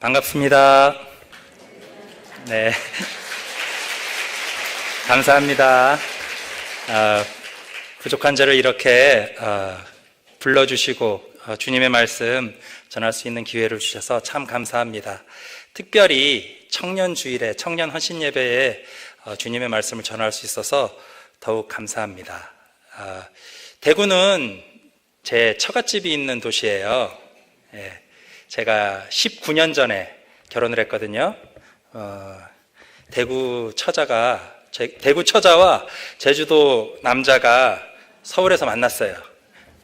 반갑습니다. 네. 감사합니다. 부족한 저를 이렇게 불러주시고 주님의 말씀 전할 수 있는 기회를 주셔서 참 감사합니다. 특별히 청년주일에 청년 헌신 예배에 주님의 말씀을 전할 수 있어서 더욱 감사합니다. 대구는 제 처갓집이 있는 도시예요. 제가 19년 전에 결혼을 했거든요. 대구 처자와 제주도 남자가 서울에서 만났어요.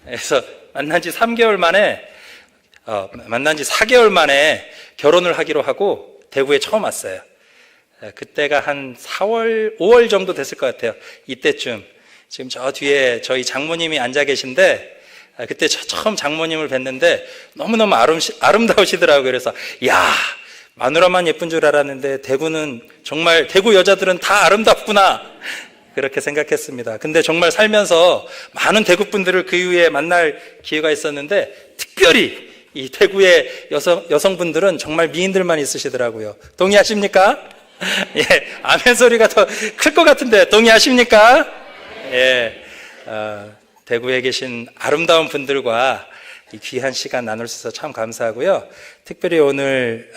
그래서 만난 지 4개월 만에 결혼을 하기로 하고 대구에 처음 왔어요. 그때가 한 4월, 5월 정도 됐을 것 같아요. 이때쯤. 지금 저 뒤에 저희 장모님이 앉아 계신데, 그때 처음 장모님을 뵀는데 너무너무 아름다우시더라고요. 그래서 야, 마누라만 예쁜 줄 알았는데 대구는 정말, 대구 여자들은 다 아름답구나, 그렇게 생각했습니다. 근데 정말 살면서 많은 대구 분들을 그 이후에 만날 기회가 있었는데 특별히 이 대구의 여성분들은 정말 미인들만 있으시더라고요. 동의하십니까? 예, 아멘 소리가 더 클 것 같은데 동의하십니까? 예, 대구에 계신 아름다운 분들과 이 귀한 시간 나눌 수 있어서 참 감사하고요. 특별히 오늘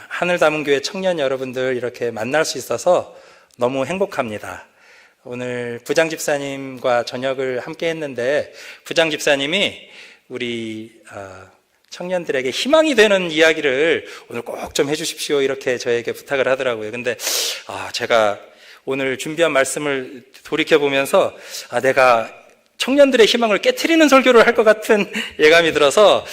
하늘다문교회 청년 여러분들 이렇게 만날 수 있어서 너무 행복합니다. 오늘 부장집사님과 저녁을 함께 했는데 부장집사님이 우리 청년들에게 희망이 되는 이야기를 오늘 꼭 좀 해주십시오, 이렇게 저에게 부탁을 하더라고요. 근데 제가 오늘 준비한 말씀을 돌이켜보면서 내가 청년들의 희망을 깨트리는 설교를 할 것 같은 예감이 들어서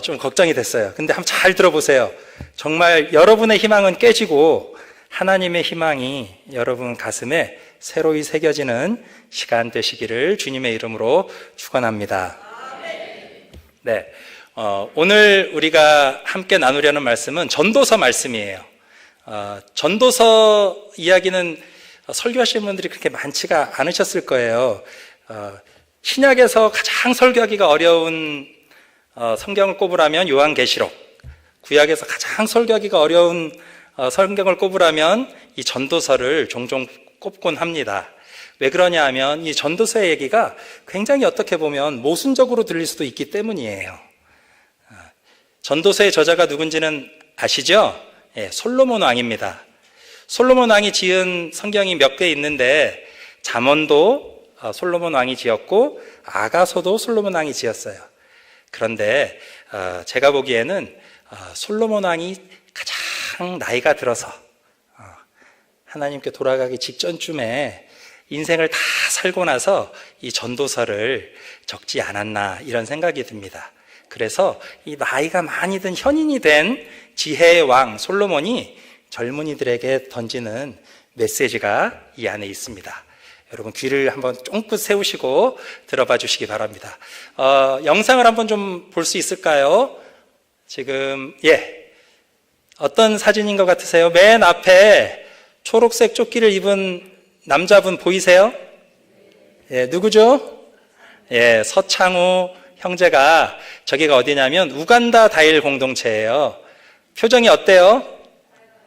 좀 걱정이 됐어요. 근데 한번 잘 들어보세요. 정말 여러분의 희망은 깨지고 하나님의 희망이 여러분 가슴에 새로이 새겨지는 시간 되시기를 주님의 이름으로 축원합니다. 네, 오늘 우리가 함께 나누려는 말씀은 전도서 말씀이에요. 전도서 이야기는 설교하시는 분들이 그렇게 많지가 않으셨을 거예요. 신약에서 가장 설교하기가 어려운 성경을 꼽으라면 요한계시록, 구약에서 가장 설교하기가 어려운 성경을 꼽으라면 이 전도서를 종종 꼽곤 합니다. 왜 그러냐 하면 이 전도서의 얘기가 굉장히 어떻게 보면 모순적으로 들릴 수도 있기 때문이에요. 전도서의 저자가 누군지는 아시죠? 예, 솔로몬 왕입니다. 솔로몬 왕이 지은 성경이 몇 개 있는데 잠언도 솔로몬 왕이 지었고 아가서도 솔로몬 왕이 지었어요. 그런데 제가 보기에는 솔로몬 왕이 가장 나이가 들어서 하나님께 돌아가기 직전쯤에 인생을 다 살고 나서 이 전도서를 적지 않았나, 이런 생각이 듭니다. 그래서 이 나이가 많이 든 현인이 된 지혜의 왕 솔로몬이 젊은이들에게 던지는 메시지가 이 안에 있습니다. 여러분 귀를 한번 쫑긋 세우시고 들어봐 주시기 바랍니다. 영상을 한번 좀 볼 수 있을까요? 지금 어떤 사진인 것 같으세요? 맨 앞에 초록색 조끼를 입은 남자분 보이세요? 예, 누구죠? 예, 서창우 형제가, 저기가 어디냐면 우간다 다일 공동체예요. 표정이 어때요?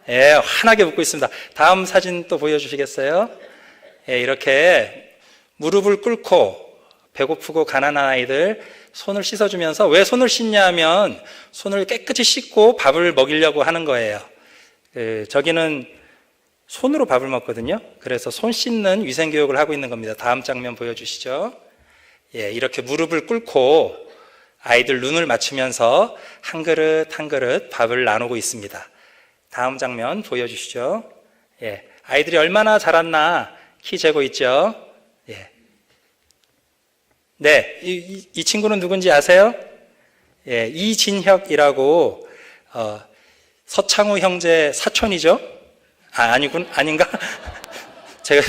예, 환하게 웃고 있습니다. 다음 사진 또 보여주시겠어요? 예, 이렇게 무릎을 꿇고 배고프고 가난한 아이들 손을 씻어주면서, 왜 손을 씻냐 하면 손을 깨끗이 씻고 밥을 먹이려고 하는 거예요. 저기는 손으로 밥을 먹거든요. 그래서 손 씻는 위생교육을 하고 있는 겁니다. 다음 장면 보여주시죠. 예, 이렇게 무릎을 꿇고 아이들 눈을 맞추면서 한 그릇 한 그릇 밥을 나누고 있습니다. 다음 장면 보여주시죠. 예, 아이들이 얼마나 자랐나 키 재고 있죠. 예. 네, 이 친구는 누군지 아세요? 예, 이진혁이라고 서창우 형제 사촌이죠. 아닌가? 제가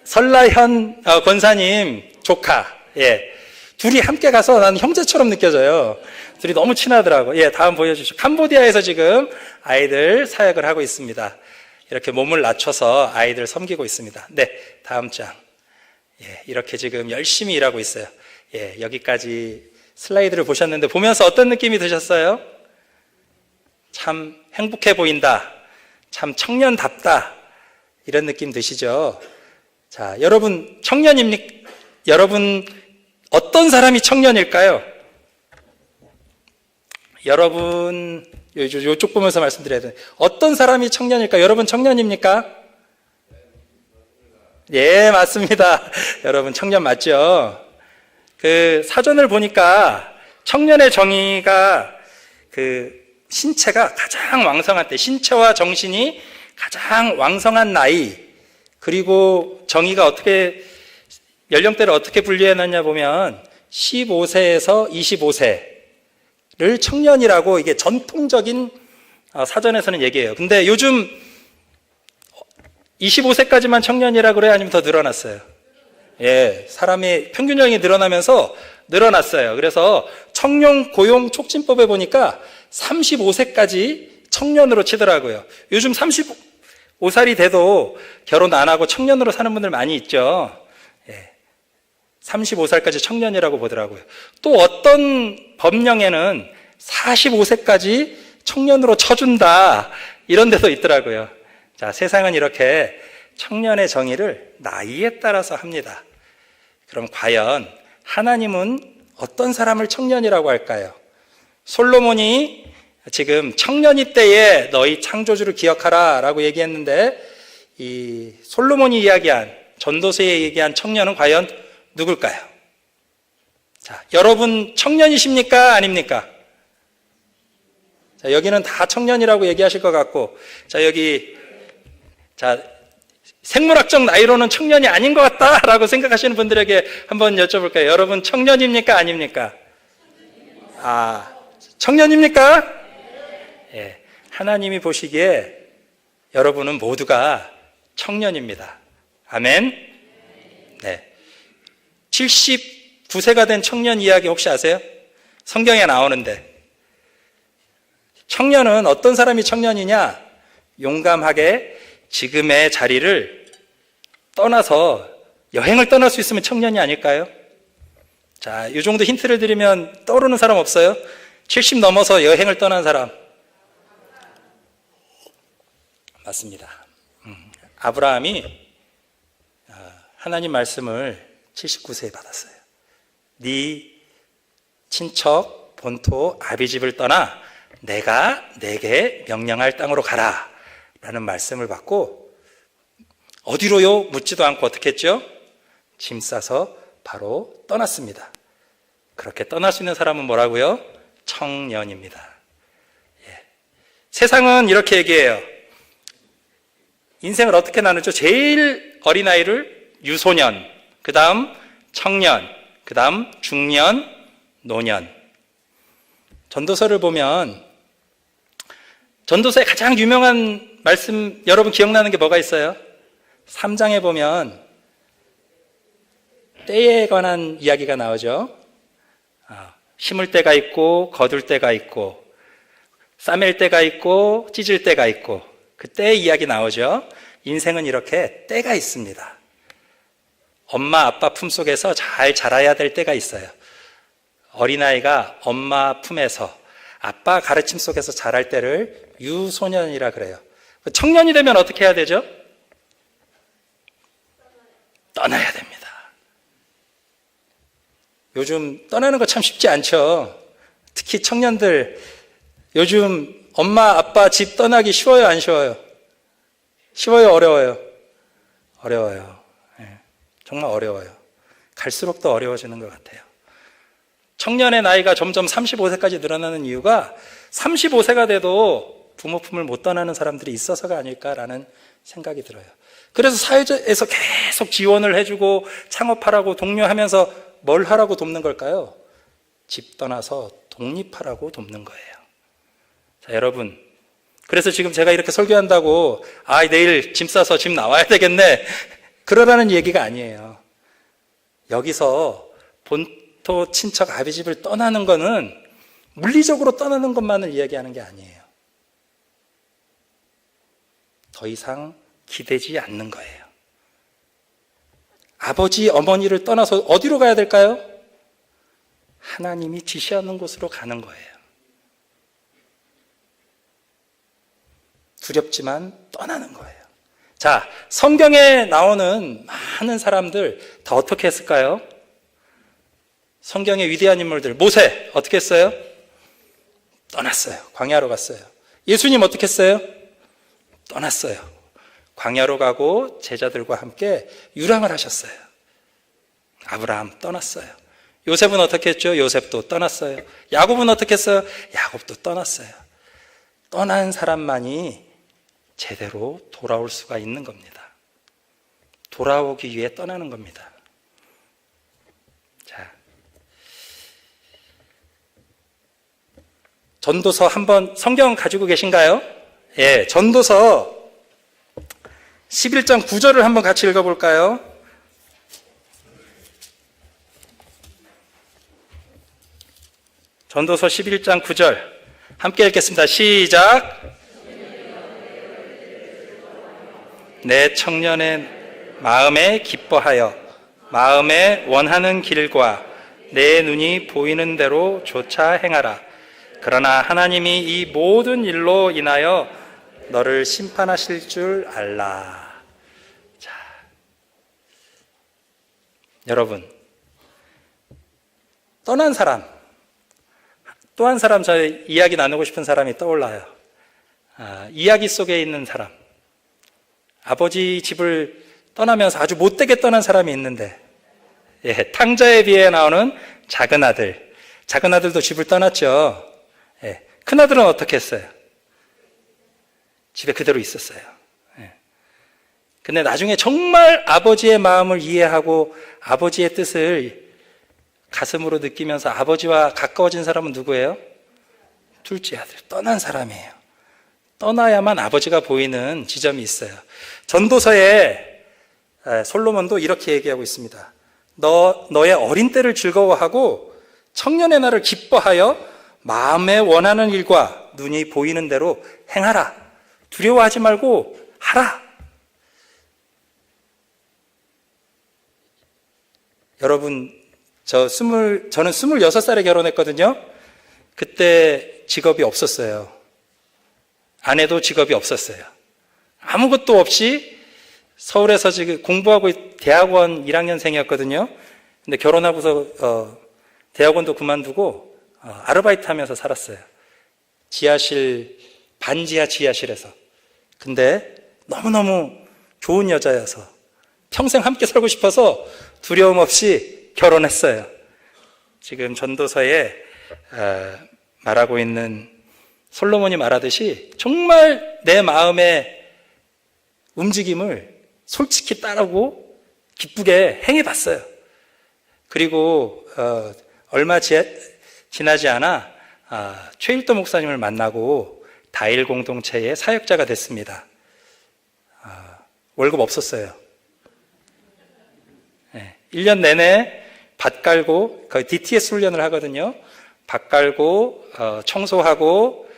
설라현 권사님 조카. 예, 둘이 함께 가서 나는 형제처럼 느껴져요. 둘이 너무 친하더라고. 예, 다음 보여주시죠. 캄보디아에서 지금 아이들 사역을 하고 있습니다. 이렇게 몸을 낮춰서 아이들 섬기고 있습니다. 네, 다음 장. 예, 이렇게 지금 열심히 일하고 있어요. 예, 여기까지 슬라이드를 보셨는데 보면서 어떤 느낌이 드셨어요? 참 행복해 보인다. 참 청년답다. 이런 느낌 드시죠? 자, 여러분 청년입니까? 여러분 어떤 사람이 청년일까요? 여러분 요쪽 보면서 말씀드려야 돼요. 어떤 사람이 청년일까요? 여러분 청년입니까? 예, 맞습니다. 여러분 청년 맞죠? 그 사전을 보니까 청년의 정의가 그 신체가 가장 왕성한 때, 신체와 정신이 가장 왕성한 나이, 그리고 정의가 어떻게 연령대를 어떻게 분류해 놨냐 보면 15세에서 25세를 청년이라고 이게 전통적인 사전에서는 얘기해요. 근데 요즘 25세까지만 청년이라 그래요? 아니면 더 늘어났어요? 예, 사람의 평균형이 늘어나면서 늘어났어요. 그래서 청년 고용 촉진법에 보니까 35세까지 청년으로 치더라고요. 요즘 35살이 돼도 결혼 안 하고 청년으로 사는 분들 많이 있죠. 예, 35살까지 청년이라고 보더라고요. 또 어떤 법령에는 45세까지 청년으로 쳐준다, 이런 데도 있더라고요. 자, 세상은 이렇게 청년의 정의를 나이에 따라서 합니다. 그럼 과연 하나님은 어떤 사람을 청년이라고 할까요? 솔로몬이 지금 청년이 때에 너희 창조주를 기억하라 라고 얘기했는데, 이 솔로몬이 이야기한, 전도서에 얘기한 청년은 과연 누굴까요? 자, 여러분 청년이십니까? 아닙니까? 자, 여기는 다 청년이라고 얘기하실 것 같고, 자, 여기, 자, 생물학적 나이로는 청년이 아닌 것 같다라고 생각하시는 분들에게 한번 여쭤볼까요? 여러분 청년입니까? 아닙니까? 아, 청년입니까? 예, 하나님이 보시기에 여러분은 모두가 청년입니다. 아멘? 네. 79세가 된 청년 이야기 혹시 아세요? 성경에 나오는데. 청년은 어떤 사람이 청년이냐? 용감하게 지금의 자리를 떠나서 여행을 떠날 수 있으면 청년이 아닐까요? 자, 이 정도 힌트를 드리면 떠오르는 사람 없어요? 70 넘어서 여행을 떠난 사람. 맞습니다. 아브라함이 하나님 말씀을 79세에 받았어요. 네 친척 본토 아비집을 떠나 내가 내게 명령할 땅으로 가라 라는 말씀을 받고, 어디로요? 묻지도 않고 어떻게 했죠? 짐 싸서 바로 떠났습니다. 그렇게 떠날 수 있는 사람은 뭐라고요? 청년입니다. 예. 세상은 이렇게 얘기해요. 인생을 어떻게 나누죠? 제일 어린아이를 유소년, 그 다음 청년, 그 다음 중년, 노년. 전도서를 보면 전도서의 가장 유명한 말씀, 여러분 기억나는 게 뭐가 있어요? 3장에 보면 때에 관한 이야기가 나오죠. 심을 때가 있고 거둘 때가 있고 싸맬 때가 있고 찢을 때가 있고, 그 때의 이야기 나오죠. 인생은 이렇게 때가 있습니다. 엄마 아빠 품속에서 잘 자라야 될 때가 있어요. 어린아이가 엄마 품에서 아빠 가르침 속에서 자랄 때를 유소년이라 그래요. 청년이 되면 어떻게 해야 되죠? 떠나야 됩니다. 요즘 떠나는 거 참 쉽지 않죠. 특히 청년들, 요즘 엄마 아빠 집 떠나기 쉬워요, 안 쉬워요? 쉬워요, 어려워요? 어려워요. 네, 정말 어려워요. 갈수록 더 어려워지는 것 같아요. 청년의 나이가 점점 35세까지 늘어나는 이유가 35세가 돼도 부모 품을 못 떠나는 사람들이 있어서가 아닐까라는 생각이 들어요. 그래서 사회에서 계속 지원을 해주고 창업하라고 독려하면서 뭘 하라고 돕는 걸까요? 집 떠나서 독립하라고 돕는 거예요. 자, 여러분, 그래서 지금 제가 이렇게 설교한다고 내일 짐 싸서 집 나와야 되겠네, 그러라는 얘기가 아니에요. 여기서 본토 친척 아비집을 떠나는 거는 물리적으로 떠나는 것만을 이야기하는 게 아니에요. 더 이상 기대지 않는 거예요. 아버지, 어머니를 떠나서 어디로 가야 될까요? 하나님이 지시하는 곳으로 가는 거예요. 두렵지만 떠나는 거예요. 자, 성경에 나오는 많은 사람들 다 어떻게 했을까요? 성경의 위대한 인물들, 모세 어떻게 했어요? 떠났어요. 광야로 갔어요. 예수님 어떻게 했어요? 떠났어요. 광야로 가고 제자들과 함께 유랑을 하셨어요. 아브라함 떠났어요. 요셉은 어떻게 했죠? 요셉도 떠났어요. 야곱은 어떻게 했어요? 야곱도 떠났어요. 떠난 사람만이 제대로 돌아올 수가 있는 겁니다. 돌아오기 위해 떠나는 겁니다. 자, 전도서 한번 성경 가지고 계신가요? 예, 전도서 11장 9절을 한번 같이 읽어볼까요? 전도서 11장 9절 함께 읽겠습니다. 시작. 내 청년의 마음에 기뻐하여 마음에 원하는 길과 내 눈이 보이는 대로 조차 행하라. 그러나 하나님이 이 모든 일로 인하여 너를 심판하실 줄 알라. 자, 여러분, 떠난 사람, 또 한 사람, 저 이야기 나누고 싶은 사람이 떠올라요. 이야기 속에 있는 사람. 아버지 집을 떠나면서 아주 못되게 떠난 사람이 있는데, 예, 탕자에 비해 나오는 작은 아들. 작은 아들도 집을 떠났죠. 예, 큰 아들은 어떻게 했어요? 집에 그대로 있었어요. 예. 근데 나중에 정말 아버지의 마음을 이해하고 아버지의 뜻을 가슴으로 느끼면서 아버지와 가까워진 사람은 누구예요? 둘째 아들, 떠난 사람이에요. 떠나야만 아버지가 보이는 지점이 있어요. 전도서에 솔로몬도 이렇게 얘기하고 있습니다. 너의 어린 때를 즐거워하고 청년의 날을 기뻐하여 마음에 원하는 일과 눈이 보이는 대로 행하라. 두려워하지 말고 하라. 여러분, 저는 26살에 결혼했거든요. 그때 직업이 없었어요. 아내도 직업이 없었어요. 아무것도 없이 서울에서 지금 공부하고 대학원 1학년생이었거든요. 근데 결혼하고서 대학원도 그만두고 아르바이트 하면서 살았어요. 지하실, 반지하 지하실에서. 근데 너무너무 좋은 여자여서 평생 함께 살고 싶어서 두려움 없이 결혼했어요. 지금 전도서에 말하고 있는 솔로몬이 말하듯이 정말 내 마음의 움직임을 솔직히 따르고 기쁘게 행해봤어요. 그리고 얼마 지나지 않아 최일도 목사님을 만나고 다일 공동체의 사역자가 됐습니다. 월급 없었어요. 1년 내내 밭 깔고 거의 DTS 훈련을 하거든요. 밭 깔고 청소하고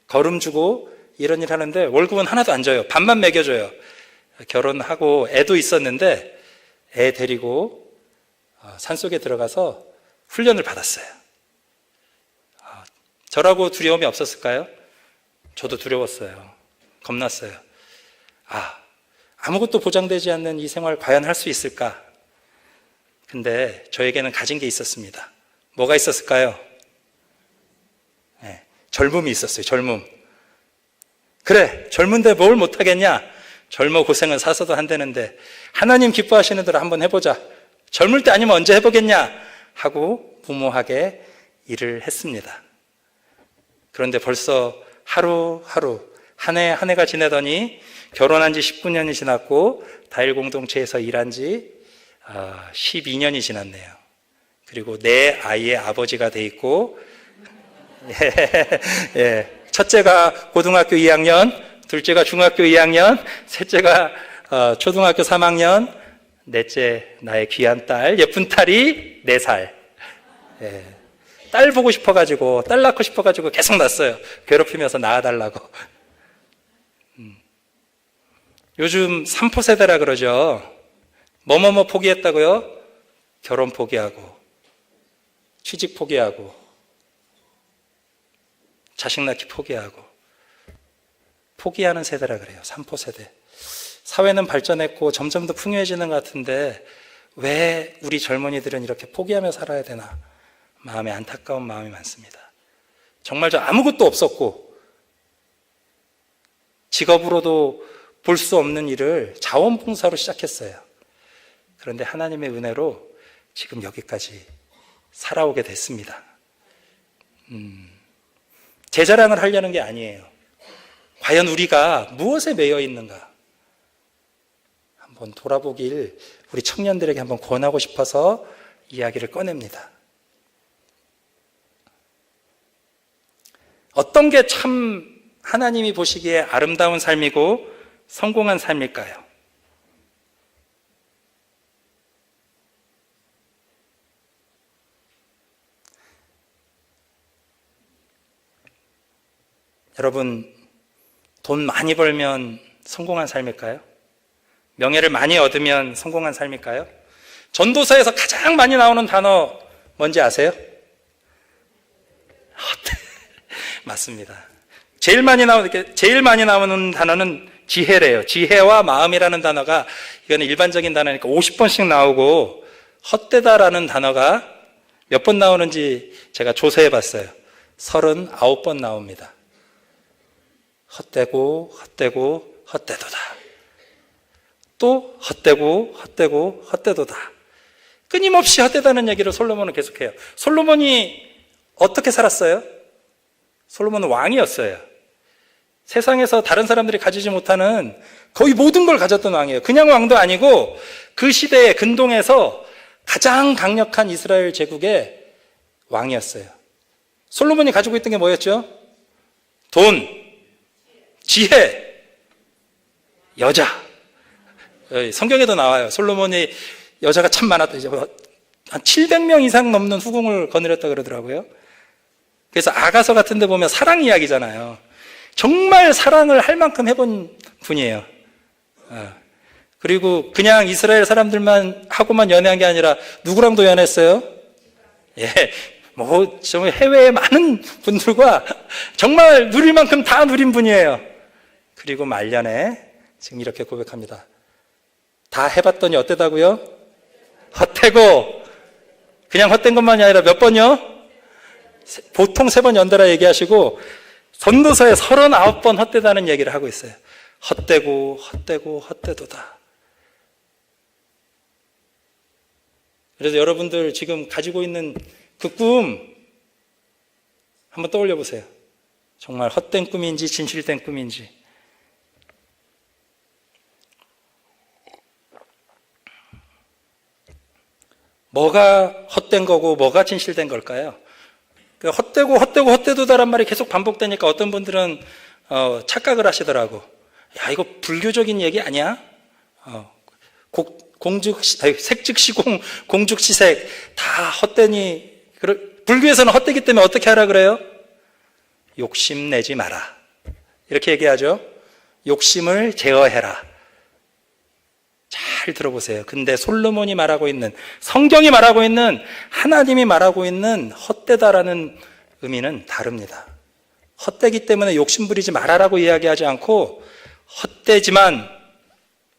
거름 주고 이런 일 하는데 월급은 하나도 안 줘요. 반만 먹여줘요. 결혼하고 애도 있었는데 애 데리고 산속에 들어가서 훈련을 받았어요. 저라고 두려움이 없었을까요? 저도 두려웠어요. 겁났어요. 아무것도 보장되지 않는 이 생활 과연 할 수 있을까? 근데 저에게는 가진 게 있었습니다. 뭐가 있었을까요? 젊음이 있었어요. 젊음. 그래, 젊은데 뭘 못하겠냐? 젊어 고생은 사서도 한다는데 하나님 기뻐하시는 대로 한번 해보자. 젊을 때 아니면 언제 해보겠냐? 하고 무모하게 일을 했습니다. 그런데 벌써 하루하루 한 해 한 해가 지나더니 결혼한 지 19년이 지났고 다일 공동체에서 일한 지 12년이 지났네요. 그리고 내 아이의 아버지가 돼 있고 첫째가 고등학교 2학년, 둘째가 중학교 2학년, 셋째가 초등학교 3학년, 넷째 나의 귀한 딸, 예쁜 딸이 4살. 딸 보고 싶어가지고, 딸 낳고 싶어가지고 계속 낳았어요. 괴롭히면서 낳아달라고. 요즘 3포 세대라 그러죠. 뭐뭐뭐 포기했다고요? 결혼 포기하고, 취직 포기하고 자식 낳기 포기하고 포기하는 세대라 그래요. 삼포 세대. 사회는 발전했고 점점 더 풍요해지는 것 같은데 왜 우리 젊은이들은 이렇게 포기하며 살아야 되나 마음에 안타까운 마음이 많습니다. 정말 저 아무것도 없었고 직업으로도 볼 수 없는 일을 자원봉사로 시작했어요. 그런데 하나님의 은혜로 지금 여기까지 살아오게 됐습니다. 제 자랑을 하려는 게 아니에요. 과연 우리가 무엇에 매여 있는가 한번 돌아보길 우리 청년들에게 한번 권하고 싶어서 이야기를 꺼냅니다. 어떤 게 참 하나님이 보시기에 아름다운 삶이고 성공한 삶일까요? 여러분, 돈 많이 벌면 성공한 삶일까요? 명예를 많이 얻으면 성공한 삶일까요? 전도서에서 가장 많이 나오는 단어 뭔지 아세요? 맞습니다. 제일 많이 나오는 단어는 지혜래요. 지혜와 마음이라는 단어가, 이거는 일반적인 단어니까 50번씩 나오고, 헛되다라는 단어가 몇 번 나오는지 제가 조사해 봤어요. 39번 나옵니다. 헛되고 헛되고 헛되도다. 또 헛되고 헛되고 헛되도다. 끊임없이 헛되다는 얘기를 솔로몬은 계속해요. 솔로몬이 어떻게 살았어요? 솔로몬은 왕이었어요. 세상에서 다른 사람들이 가지지 못하는 거의 모든 걸 가졌던 왕이에요. 그냥 왕도 아니고 그 시대의 근동에서 가장 강력한 이스라엘 제국의 왕이었어요. 솔로몬이 가지고 있던 게 뭐였죠? 돈, 지혜, 여자. 성경에도 나와요. 솔로몬이 여자가 참 많았다. 한 700명 이상 넘는 후궁을 거느렸다 그러더라고요. 그래서 아가서 같은 데 보면 사랑 이야기잖아요. 정말 사랑을 할 만큼 해본 분이에요. 그리고 그냥 이스라엘 사람들만 하고만 연애한 게 아니라 누구랑도 연애했어요? 예, 정말 해외의 많은 분들과 정말 누릴 만큼 다 누린 분이에요. 그리고 말년에 지금 이렇게 고백합니다. 다 해봤더니 어때다고요? 헛되고, 그냥 헛된 것만이 아니라 몇 번요? 보통 3번 연달아 얘기하시고 전도서에 39번 헛되다는 얘기를 하고 있어요. 헛되고 헛되고 헛되도다. 그래서 여러분들 지금 가지고 있는 그 꿈 한번 떠올려 보세요. 정말 헛된 꿈인지 진실된 꿈인지. 뭐가 헛된 거고 뭐가 진실된 걸까요? 헛되고 헛되고 헛되도다란 말이 계속 반복되니까 어떤 분들은 착각을 하시더라고. 야, 이거 불교적인 얘기 아니야? 색즉시공, 공즉시색 다 헛되니. 불교에서는 헛되기 때문에 어떻게 하라 그래요? 욕심내지 마라, 이렇게 얘기하죠. 욕심을 제어해라. 잘 들어보세요. 근데 솔로몬이 말하고 있는, 성경이 말하고 있는, 하나님이 말하고 있는 헛되다라는 의미는 다릅니다. 헛되기 때문에 욕심 부리지 말아라고 이야기하지 않고, 헛되지만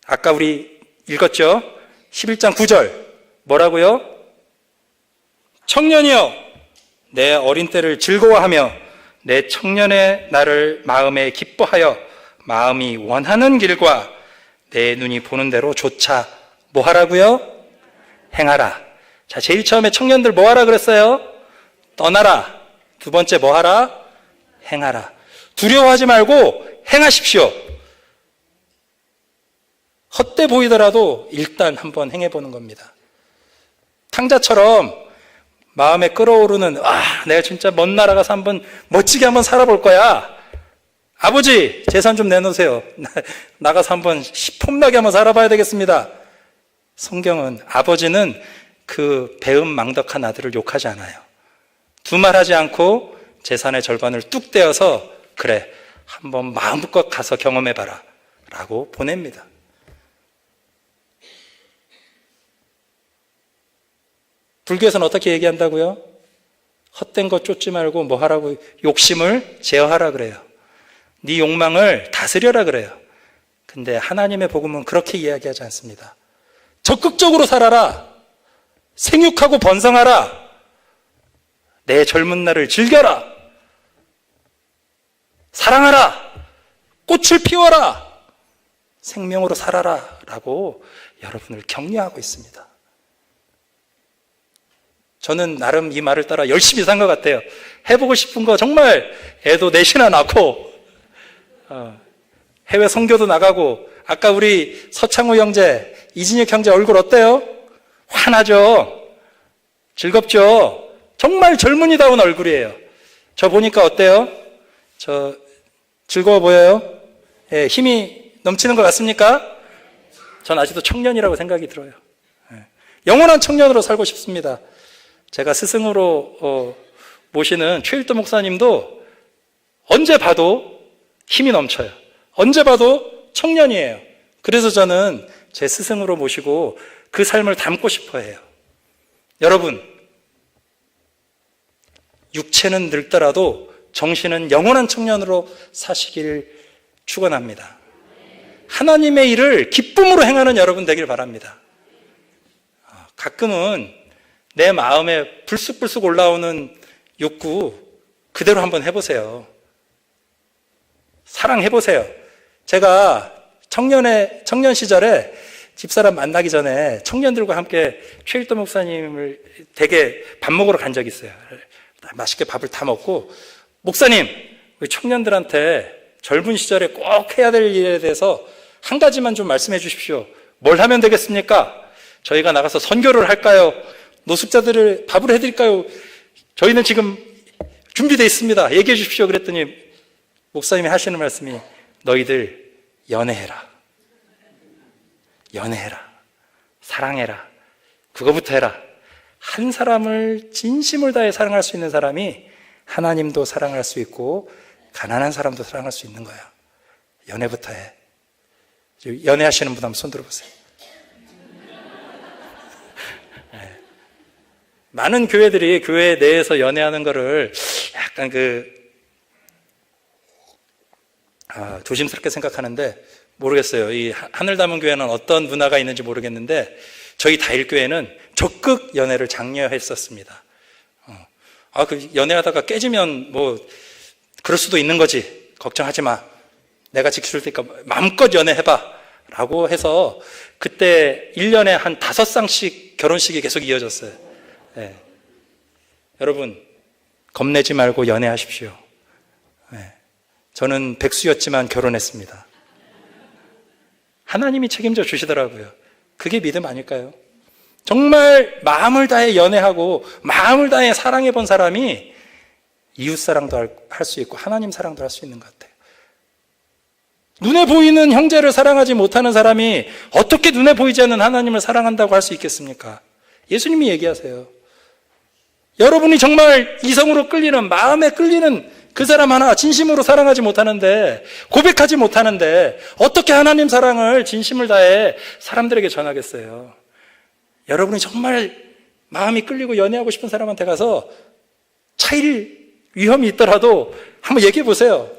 아까 우리 읽었죠? 11장 9절 뭐라고요? 청년이여, 내 어린 때를 즐거워하며 내 청년의 날을 마음에 기뻐하여 마음이 원하는 길과 내 눈이 보는 대로 조차 뭐 하라고요? 행하라. 자, 제일 처음에 청년들 뭐 하라 그랬어요? 떠나라. 두 번째 뭐 하라? 행하라. 두려워하지 말고 행하십시오. 헛돼 보이더라도 일단 한번 행해보는 겁니다. 탕자처럼 마음에 끌어오르는, 내가 진짜 먼 나라 가서 한번 멋지게 한번 살아볼 거야. 아버지, 재산 좀 내놓으세요. 나가서 한번 폼나게 한번 살아봐야 되겠습니다. 성경은 아버지는 그 배은망덕한 아들을 욕하지 않아요. 두말하지 않고 재산의 절반을 뚝 떼어서 그래, 한번 마음껏 가서 경험해봐라 라고 보냅니다. 불교에서는 어떻게 얘기한다고요? 헛된 것 쫓지 말고 뭐 하라고? 욕심을 제어하라 그래요. 네 욕망을 다스려라 그래요. 근데 하나님의 복음은 그렇게 이야기하지 않습니다. 적극적으로 살아라. 생육하고 번성하라. 내 젊은 날을 즐겨라. 사랑하라. 꽃을 피워라. 생명으로 살아라. 라고 여러분을 격려하고 있습니다. 저는 나름 이 말을 따라 열심히 산 것 같아요. 해보고 싶은 거 정말 애도 넷이나 낳고 해외 선교도 나가고, 아까 우리 서창우 형제, 이진혁 형제 얼굴 어때요? 환하죠? 즐겁죠? 정말 젊은이다운 얼굴이에요. 저 보니까 어때요? 저 즐거워 보여요? 예, 힘이 넘치는 것 같습니까? 전 아직도 청년이라고 생각이 들어요. 예, 영원한 청년으로 살고 싶습니다. 제가 스승으로 모시는 최일도 목사님도 언제 봐도 힘이 넘쳐요. 언제 봐도 청년이에요. 그래서 저는 제 스승으로 모시고 그 삶을 담고 싶어 해요. 여러분, 육체는 늙더라도 정신은 영원한 청년으로 사시길 축원합니다. 하나님의 일을 기쁨으로 행하는 여러분 되길 바랍니다. 가끔은 내 마음에 불쑥불쑥 올라오는 욕구 그대로 한번 해보세요. 사랑해보세요. 제가 청년 시절에 집사람 만나기 전에 청년들과 함께 최일도 목사님을 댁에 밥 먹으러 간 적이 있어요. 맛있게 밥을 다 먹고, 목사님, 우리 청년들한테 젊은 시절에 꼭 해야 될 일에 대해서 한 가지만 좀 말씀해 주십시오. 뭘 하면 되겠습니까? 저희가 나가서 선교를 할까요? 노숙자들을 밥을 해드릴까요? 저희는 지금 준비되어 있습니다. 얘기해 주십시오. 그랬더니 목사님이 하시는 말씀이, 너희들 연애해라. 연애해라. 사랑해라. 그거부터 해라. 한 사람을 진심을 다해 사랑할 수 있는 사람이 하나님도 사랑할 수 있고 가난한 사람도 사랑할 수 있는 거야. 연애부터 해. 연애하시는 분 한번 손 들어보세요. 네. 많은 교회들이 교회 내에서 연애하는 거를 약간 조심스럽게 생각하는데, 모르겠어요. 이 하늘 담은 교회는 어떤 문화가 있는지 모르겠는데, 저희 다일교회는 적극 연애를 장려했었습니다. 그 연애하다가 깨지면 뭐 그럴 수도 있는 거지. 걱정하지 마. 내가 지켜줄 테니까 마음껏 연애해봐. 라고 해서 그때 1년에 한 5쌍씩 결혼식이 계속 이어졌어요. 네. 여러분, 겁내지 말고 연애하십시오. 네. 저는 백수였지만 결혼했습니다. 하나님이 책임져 주시더라고요. 그게 믿음 아닐까요? 정말 마음을 다해 연애하고 마음을 다해 사랑해 본 사람이 이웃사랑도 할 수 있고 하나님 사랑도 할 수 있는 것 같아요. 눈에 보이는 형제를 사랑하지 못하는 사람이 어떻게 눈에 보이지 않는 하나님을 사랑한다고 할 수 있겠습니까? 예수님이 얘기하세요. 여러분이 정말 이성으로 끌리는, 마음에 끌리는 그 사람 하나 진심으로 사랑하지 못하는데, 고백하지 못하는데 어떻게 하나님 사랑을 진심을 다해 사람들에게 전하겠어요? 여러분이 정말 마음이 끌리고 연애하고 싶은 사람한테 가서 차일 위험이 있더라도 한번 얘기해 보세요.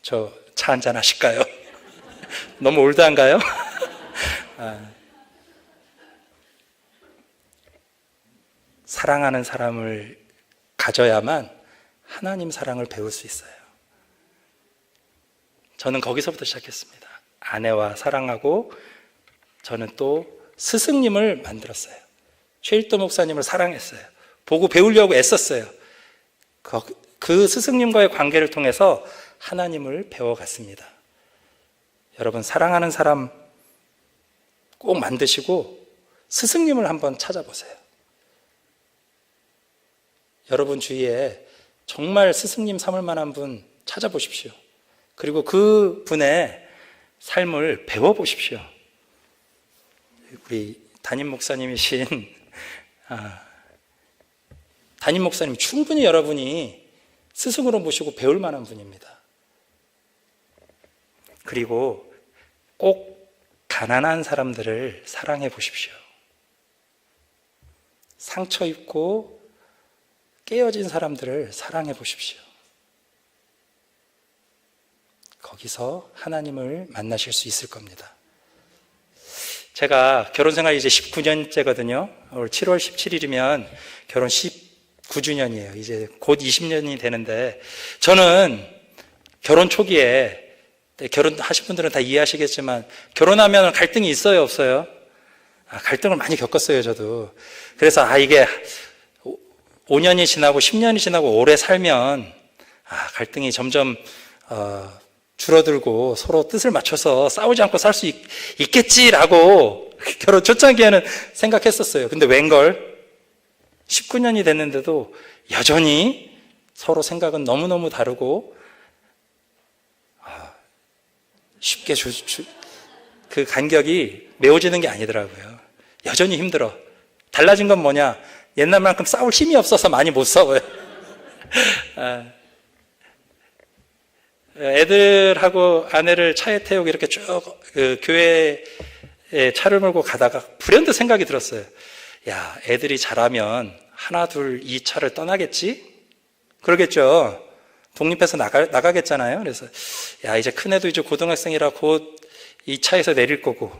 저 차 한잔 하실까요? 너무 올드한가요? 사랑하는 사람을 가져야만 하나님 사랑을 배울 수 있어요. 저는 거기서부터 시작했습니다. 아내와 사랑하고, 저는 또 스승님을 만들었어요. 최일도 목사님을 사랑했어요. 보고 배우려고 애썼어요. 그 스승님과의 관계를 통해서 하나님을 배워갔습니다. 여러분, 사랑하는 사람 꼭 만드시고 스승님을 한번 찾아보세요. 여러분 주위에 정말 스승님 삼을 만한 분 찾아보십시오. 그리고 그 분의 삶을 배워보십시오. 우리 담임 목사님이신 담임 목사님, 충분히 여러분이 스승으로 모시고 배울 만한 분입니다. 그리고 꼭 가난한 사람들을 사랑해 보십시오. 상처 입고 깨어진 사람들을 사랑해 보십시오. 거기서 하나님을 만나실 수 있을 겁니다. 제가 결혼 생활 이제 19년째거든요. 올 7월 17일이면 결혼 19주년이에요. 이제 곧 20년이 되는데, 저는 결혼 초기에, 결혼하신 분들은 다 이해하시겠지만, 결혼하면 갈등이 있어요, 없어요? 갈등을 많이 겪었어요, 저도. 그래서, 이게 5년이 지나고 10년이 지나고 오래 살면, 갈등이 점점, 줄어들고 서로 뜻을 맞춰서 싸우지 않고 살 수 있겠지라고 결혼 초창기에는 생각했었어요. 근데 웬걸 19년이 됐는데도 여전히 서로 생각은 너무너무 다르고 쉽게 그 간격이 메워지는 게 아니더라고요. 여전히 힘들어. 달라진 건 뭐냐? 옛날만큼 싸울 힘이 없어서 많이 못 싸워요. 애들하고 아내를 차에 태우고 이렇게 쭉 교회에 차를 몰고 가다가 불현듯 생각이 들었어요. 야, 애들이 자라면 하나 둘 이 차를 떠나겠지? 그러겠죠. 독립해서 나가겠잖아요. 그래서 야, 이제 큰애도 이제 고등학생이라 곧 이 차에서 내릴 거고,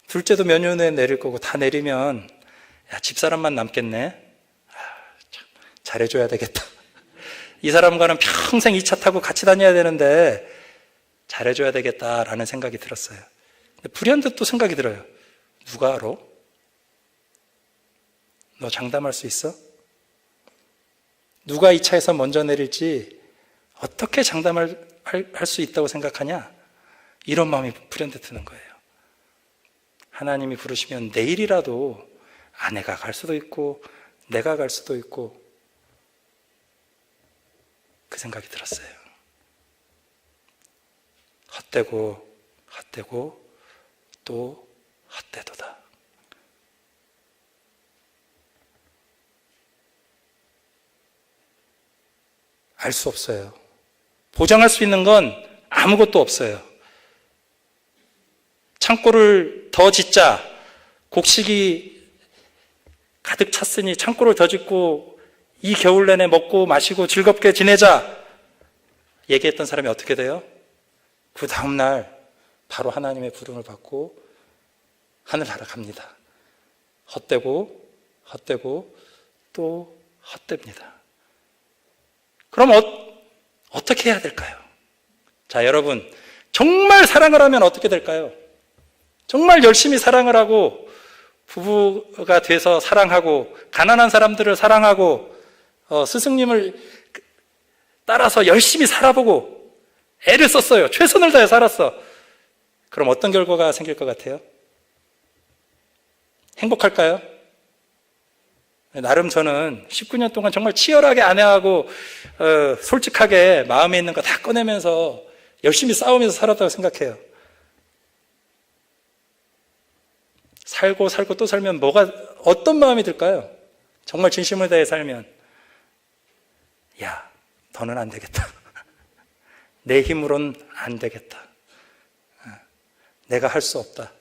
둘째도 몇 년 후에 내릴 거고, 다 내리면 야, 집사람만 남겠네. 참, 잘해줘야 되겠다. 이 사람과는 평생 이 차 타고 같이 다녀야 되는데 잘해줘야 되겠다라는 생각이 들었어요. 근데 불현듯 또 생각이 들어요. 누가 알아? 너 장담할 수 있어? 누가 이 차에서 먼저 내릴지 어떻게 장담할 수 있다고 생각하냐? 이런 마음이 불현듯 드는 거예요. 하나님이 부르시면 내일이라도 아내가 갈 수도 있고 내가 갈 수도 있고, 그 생각이 들었어요. 헛되고 헛되고 또 헛되도다. 알 수 없어요. 보장할 수 있는 건 아무것도 없어요. 창고를 더 짓자. 곡식이 가득 찼으니 창고를 더 짓고 이 겨울 내내 먹고 마시고 즐겁게 지내자 얘기했던 사람이 어떻게 돼요? 그 다음날 바로 하나님의 부름을 받고 하늘나라 갑니다. 헛되고 헛되고 또 헛됩니다. 그럼 어떻게 해야 될까요? 자, 여러분, 정말 사랑을 하면 어떻게 될까요? 정말 열심히 사랑을 하고 부부가 돼서 사랑하고 가난한 사람들을 사랑하고 스승님을 따라서 열심히 살아보고 애를 썼어요. 최선을 다해 살았어. 그럼 어떤 결과가 생길 것 같아요? 행복할까요? 나름 저는 19년 동안 정말 치열하게 아내하고 솔직하게 마음에 있는 거 다 꺼내면서 열심히 싸우면서 살았다고 생각해요. 살고 또 살면 어떤 마음이 들까요? 정말 진심을 다해 살면, 야, 더는 안 되겠다. 내 힘으론 안 되겠다. 내가 할 수 없다.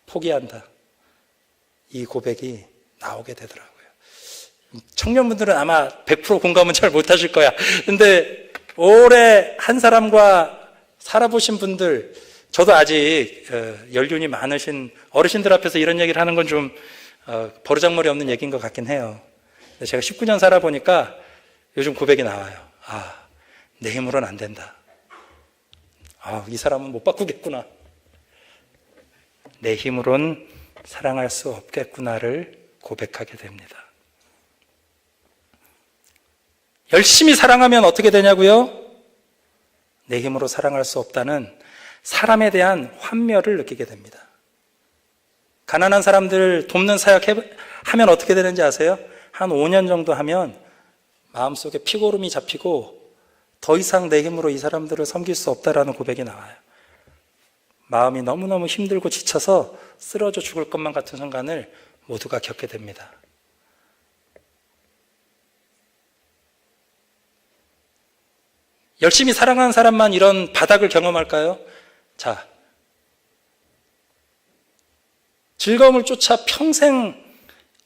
포기한다. 이 고백이 나오게 되더라고요. 청년분들은 아마 100% 공감은 잘 못하실 거야. 근데 오래 한 사람과 살아보신 분들, 저도 아직 연륜이 많으신 어르신들 앞에서 이런 얘기를 하는 건 좀 버르장머리 없는 얘기인 것 같긴 해요. 제가 19년 살아보니까 요즘 고백이 나와요. 내 힘으로는 안 된다. 이 사람은 못 바꾸겠구나. 내 힘으론 사랑할 수 없겠구나를 고백하게 됩니다. 열심히 사랑하면 어떻게 되냐고요? 내 힘으로 사랑할 수 없다는 사람에 대한 환멸을 느끼게 됩니다. 가난한 사람들 돕는 사역 하면 어떻게 되는지 아세요? 한 5년 정도 하면 마음속에 피고름이 잡히고 더 이상 내 힘으로 이 사람들을 섬길 수 없다라는 고백이 나와요. 마음이 너무너무 힘들고 지쳐서 쓰러져 죽을 것만 같은 순간을 모두가 겪게 됩니다. 열심히 사랑하는 사람만 이런 바닥을 경험할까요? 자, 즐거움을 쫓아 평생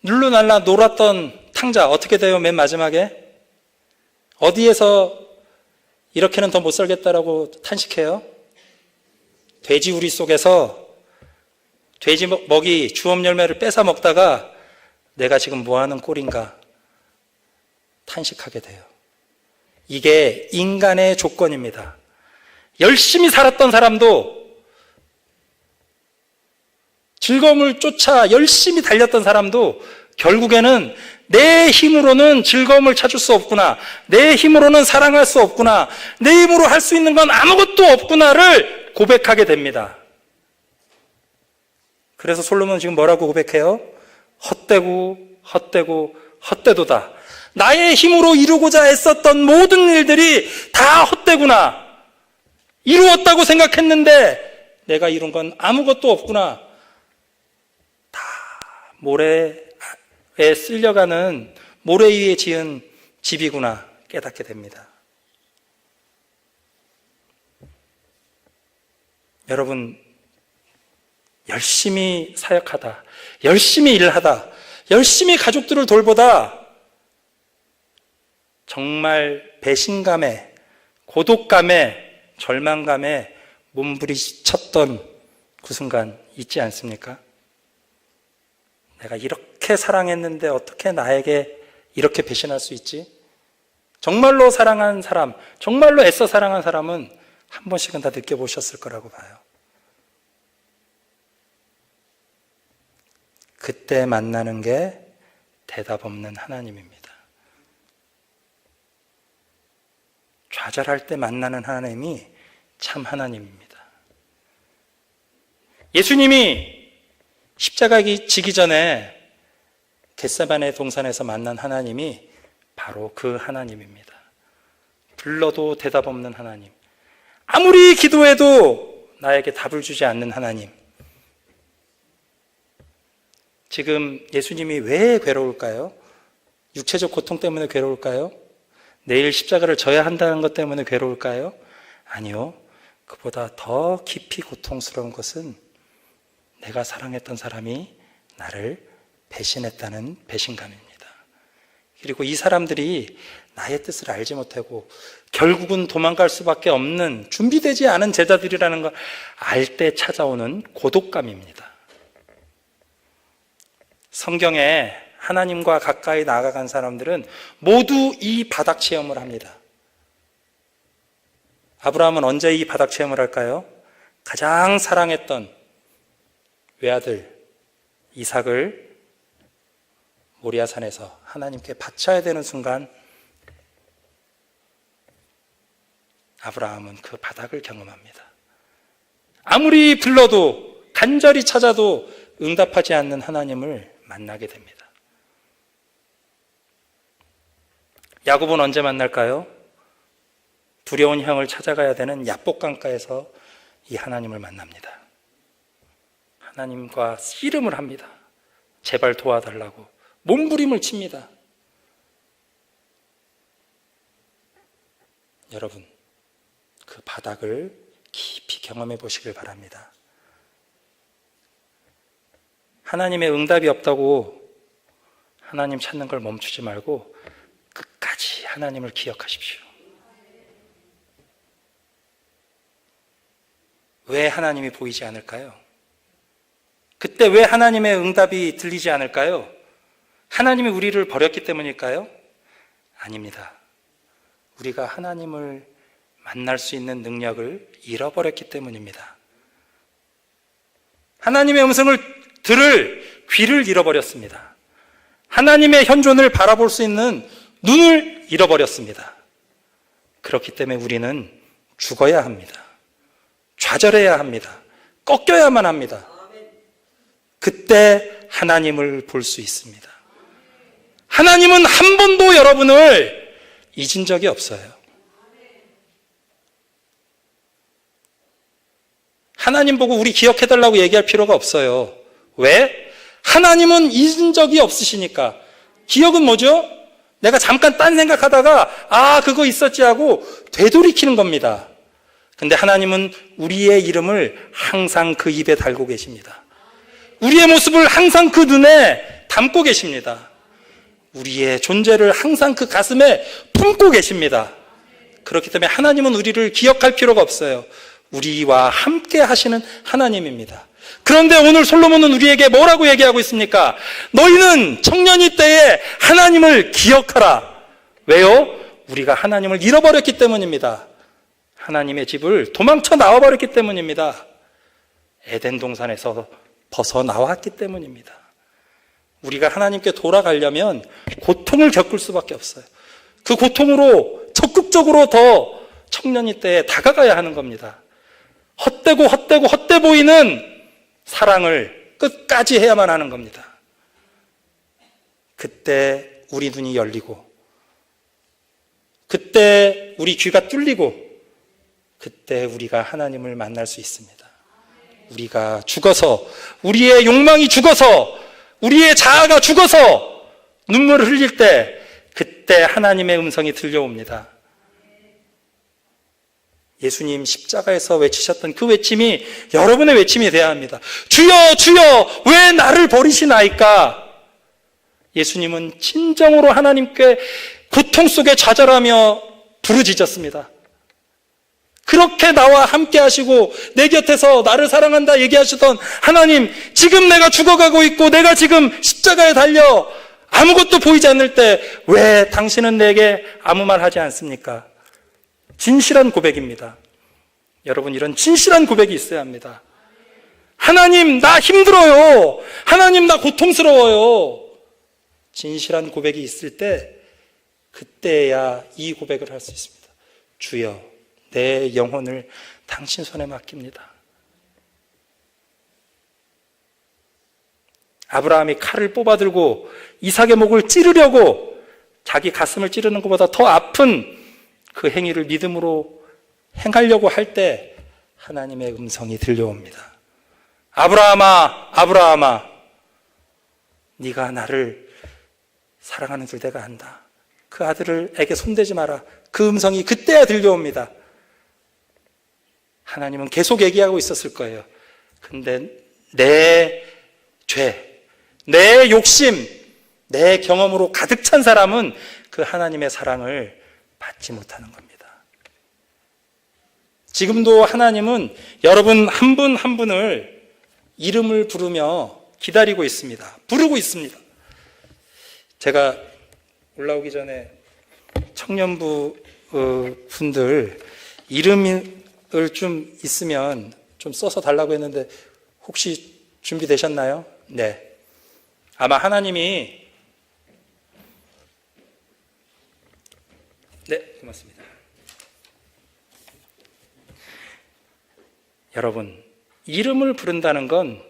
눌러날라 놀았던 탕자 어떻게 돼요? 맨 마지막에 어디에서 이렇게는 더 못 살겠다라고 탄식해요? 돼지 우리 속에서 돼지 먹이 주업 열매를 뺏어 먹다가 내가 지금 뭐 하는 꼴인가 탄식하게 돼요. 이게 인간의 조건입니다. 열심히 살았던 사람도, 즐거움을 쫓아 열심히 달렸던 사람도 결국에는 내 힘으로는 즐거움을 찾을 수 없구나, 내 힘으로는 사랑할 수 없구나, 내 힘으로 할 수 있는 건 아무것도 없구나를 고백하게 됩니다. 그래서 솔로몬은 지금 뭐라고 고백해요? 헛되고 헛되고 헛되도다. 나의 힘으로 이루고자 애썼던 모든 일들이 다 헛되구나. 이루었다고 생각했는데 내가 이룬 건 아무것도 없구나. 다 모래에 쓸려가는 모래 위에 지은 집이구나 깨닫게 됩니다. 여러분, 열심히 사역하다, 열심히 일하다, 열심히 가족들을 돌보다 정말 배신감에, 고독감에, 절망감에 몸부림쳤던 그 순간 있지 않습니까? 내가 이렇게 사랑했는데 어떻게 나에게 이렇게 배신할 수 있지? 정말로 사랑한 사람, 정말로 애써 사랑한 사람은 한 번씩은 다 느껴보셨을 거라고 봐요. 그때 만나는 게 대답 없는 하나님입니다. 좌절할 때 만나는 하나님이 참 하나님입니다. 예수님이 십자가 지기 전에 겟세마네 동산에서 만난 하나님이 바로 그 하나님입니다. 불러도 대답 없는 하나님, 아무리 기도해도 나에게 답을 주지 않는 하나님. 지금 예수님이 왜 괴로울까요? 육체적 고통 때문에 괴로울까요? 내일 십자가를 져야 한다는 것 때문에 괴로울까요? 아니요. 그보다 더 깊이 고통스러운 것은 내가 사랑했던 사람이 나를 배신했다는 배신감입니다. 그리고 이 사람들이 나의 뜻을 알지 못하고 결국은 도망갈 수밖에 없는 준비되지 않은 제자들이라는 걸 알 때 찾아오는 고독감입니다. 성경에 하나님과 가까이 나아간 사람들은 모두 이 바닥 체험을 합니다. 아브라함은 언제 이 바닥 체험을 할까요? 가장 사랑했던 외아들 이삭을 모리아산에서 하나님께 바쳐야 되는 순간 아브라함은 그 바닥을 경험합니다. 아무리 불러도 간절히 찾아도 응답하지 않는 하나님을 만나게 됩니다. 야곱은 언제 만날까요? 두려운 형을 찾아가야 되는 야복 강가에서 이 하나님을 만납니다. 하나님과 씨름을 합니다. 제발 도와달라고 몸부림을 칩니다. 여러분, 그 바닥을 깊이 경험해 보시길 바랍니다. 하나님의 응답이 없다고 하나님 찾는 걸 멈추지 말고 끝까지 하나님을 기억하십시오. 왜 하나님이 보이지 않을까요? 그때 왜 하나님의 응답이 들리지 않을까요? 하나님이 우리를 버렸기 때문일까요? 아닙니다. 우리가 하나님을 만날 수 있는 능력을 잃어버렸기 때문입니다. 하나님의 음성을 들을 귀를 잃어버렸습니다. 하나님의 현존을 바라볼 수 있는 눈을 잃어버렸습니다. 그렇기 때문에 우리는 죽어야 합니다. 좌절해야 합니다. 꺾여야만 합니다. 그때 하나님을 볼 수 있습니다. 하나님은 한 번도 여러분을 잊은 적이 없어요. 하나님 보고 우리 기억해달라고 얘기할 필요가 없어요. 왜? 하나님은 잊은 적이 없으시니까. 기억은 뭐죠? 내가 잠깐 딴 생각하다가 그거 있었지 하고 되돌이키는 겁니다. 근데 하나님은 우리의 이름을 항상 그 입에 달고 계십니다. 우리의 모습을 항상 그 눈에 담고 계십니다. 우리의 존재를 항상 그 가슴에 품고 계십니다. 그렇기 때문에 하나님은 우리를 기억할 필요가 없어요. 우리와 함께 하시는 하나님입니다. 그런데 오늘 솔로몬은 우리에게 뭐라고 얘기하고 있습니까? 너희는 청년이 때에 하나님을 기억하라. 왜요? 우리가 하나님을 잃어버렸기 때문입니다. 하나님의 집을 도망쳐 나와버렸기 때문입니다. 에덴 동산에서 벗어나왔기 때문입니다. 우리가 하나님께 돌아가려면 고통을 겪을 수밖에 없어요. 그 고통으로 적극적으로 더 청년이 때에 다가가야 하는 겁니다. 헛돼 보이는 사랑을 끝까지 해야만 하는 겁니다. 그때 우리 눈이 열리고, 그때 우리 귀가 뚫리고, 그때 우리가 하나님을 만날 수 있습니다. 우리가 죽어서, 우리의 욕망이 죽어서, 우리의 자아가 죽어서 눈물을 흘릴 때, 그때 하나님의 음성이 들려옵니다. 예수님 십자가에서 외치셨던 그 외침이 여러분의 외침이 되어야 합니다. 주여, 주여, 왜 나를 버리시나이까? 예수님은 진정으로 하나님께 고통 속에 좌절하며 부르짖었습니다. 그렇게 나와 함께 하시고 내 곁에서 나를 사랑한다 얘기하시던 하나님, 지금 내가 죽어가고 있고 내가 지금 십자가에 달려 아무것도 보이지 않을 때 왜 당신은 내게 아무 말 하지 않습니까? 진실한 고백입니다. 여러분, 이런 진실한 고백이 있어야 합니다. 하나님, 나 힘들어요. 하나님, 나 고통스러워요. 진실한 고백이 있을 때 그때야 이 고백을 할 수 있습니다. 주여, 내 영혼을 당신 손에 맡깁니다. 아브라함이 칼을 뽑아들고 이삭의 목을 찌르려고 자기 가슴을 찌르는 것보다 더 아픈 그 행위를 믿음으로 행하려고 할 때 하나님의 음성이 들려옵니다. 아브라함아, 아브라함아, 네가 나를 사랑하는 줄 내가 안다. 그 아들에게 손대지 마라. 그 음성이 그때야 들려옵니다. 하나님은 계속 얘기하고 있었을 거예요. 근데 내 죄, 내 욕심, 내 경험으로 가득 찬 사람은 그 하나님의 사랑을 받지 못하는 겁니다. 지금도 하나님은 여러분 한 분 한 분을 이름을 부르며 기다리고 있습니다. 부르고 있습니다. 제가 올라오기 전에 청년부 분들 이름을 좀 있으면 좀 써서 달라고 했는데 혹시 준비되셨나요? 네. 아마 하나님이 네, 고맙습니다. 여러분, 이름을 부른다는 건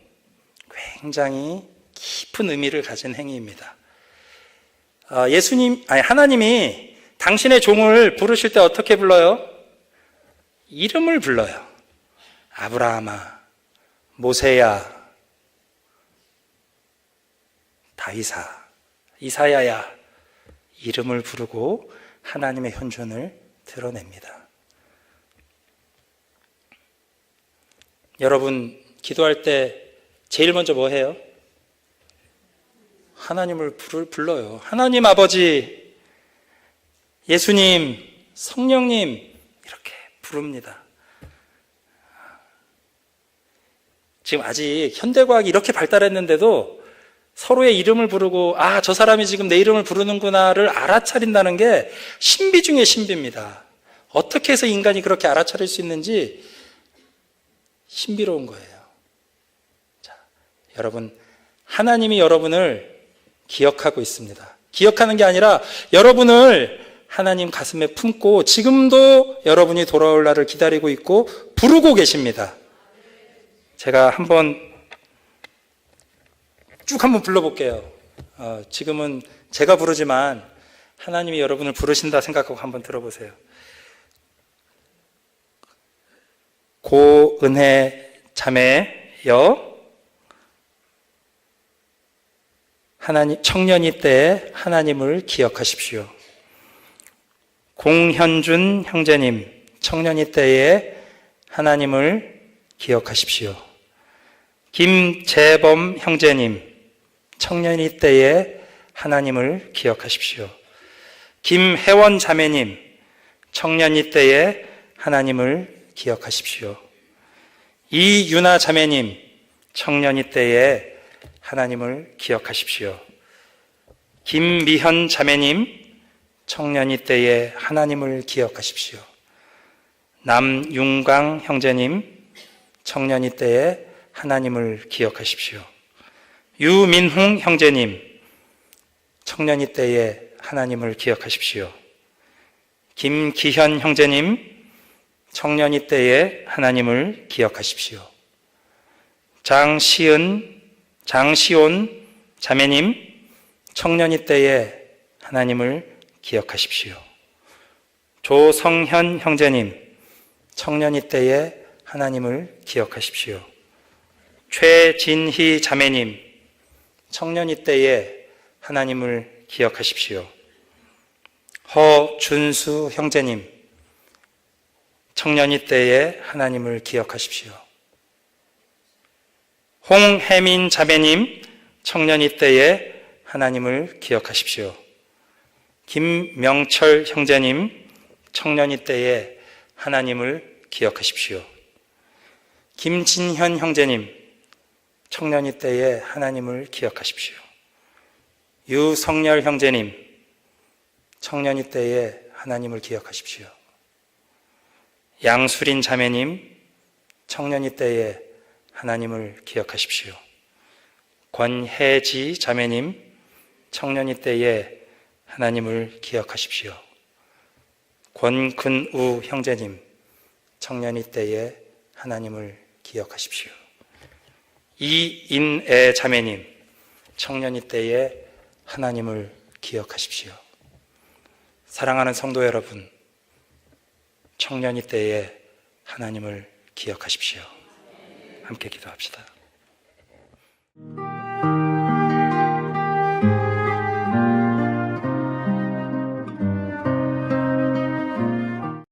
굉장히 깊은 의미를 가진 행위입니다. 하나님이 당신의 종을 부르실 때 어떻게 불러요? 이름을 불러요. 아브라함아, 모세야, 다윗아, 이사야야, 이름을 부르고 하나님의 현존을 드러냅니다. 여러분, 기도할 때 제일 먼저 뭐 해요? 하나님을 불러요. 하나님 아버지, 예수님, 성령님, 이렇게 부릅니다. 지금 아직 현대과학이 이렇게 발달했는데도 서로의 이름을 부르고 저 사람이 지금 내 이름을 부르는구나를 알아차린다는 게 신비 중의 신비입니다. 어떻게 해서 인간이 그렇게 알아차릴 수 있는지 신비로운 거예요. 자, 여러분, 하나님이 여러분을 기억하고 있습니다. 기억하는 게 아니라 여러분을 하나님 가슴에 품고 지금도 여러분이 돌아올 날을 기다리고 있고 부르고 계십니다. 제가 쭉 한번 불러볼게요. 지금은 제가 부르지만 하나님이 여러분을 부르신다 생각하고 한번 들어보세요. 고은혜 자매여, 하나님, 청년이 때에 하나님을 기억하십시오. 공현준 형제님, 청년이 때에 하나님을 기억하십시오. 김재범 형제님, 청년이 때에 하나님을 기억하십시오. 김혜원 자매님, 청년이 때에 하나님을 기억하십시오. 이윤아 자매님, 청년이 때에 하나님을 기억하십시오. 김미현 자매님, 청년이 때에 하나님을 기억하십시오. 남윤강 형제님, 청년이 때에 하나님을 기억하십시오. 유민홍 형제님, 청년이 때에 하나님을 기억하십시오. 김기현 형제님, 청년이 때에 하나님을 기억하십시오. 장시온 자매님, 청년이 때에 하나님을 기억하십시오. 조성현 형제님, 청년이 때에 하나님을 기억하십시오. 최진희 자매님, 청년이 때에 하나님을 기억하십시오. 허준수 형제님, 청년이 때에 하나님을 기억하십시오. 홍혜민 자매님, 청년이 때에 하나님을 기억하십시오. 김명철 형제님, 청년이 때에 하나님을 기억하십시오. 김진현 형제님, 청년이 때에 하나님을 기억하십시오. 유성열 형제님, 청년이 때에 하나님을 기억하십시오. 양수린 자매님, 청년이 때에 하나님을 기억하십시오. 권혜지 자매님, 청년이 때에 하나님을 기억하십시오. 권근우 형제님, 청년이 때에 하나님을 기억하십시오. 이인애 자매님, 청년이 때에 하나님을 기억하십시오. 사랑하는 성도 여러분, 청년이 때에 하나님을 기억하십시오. 함께 기도합시다.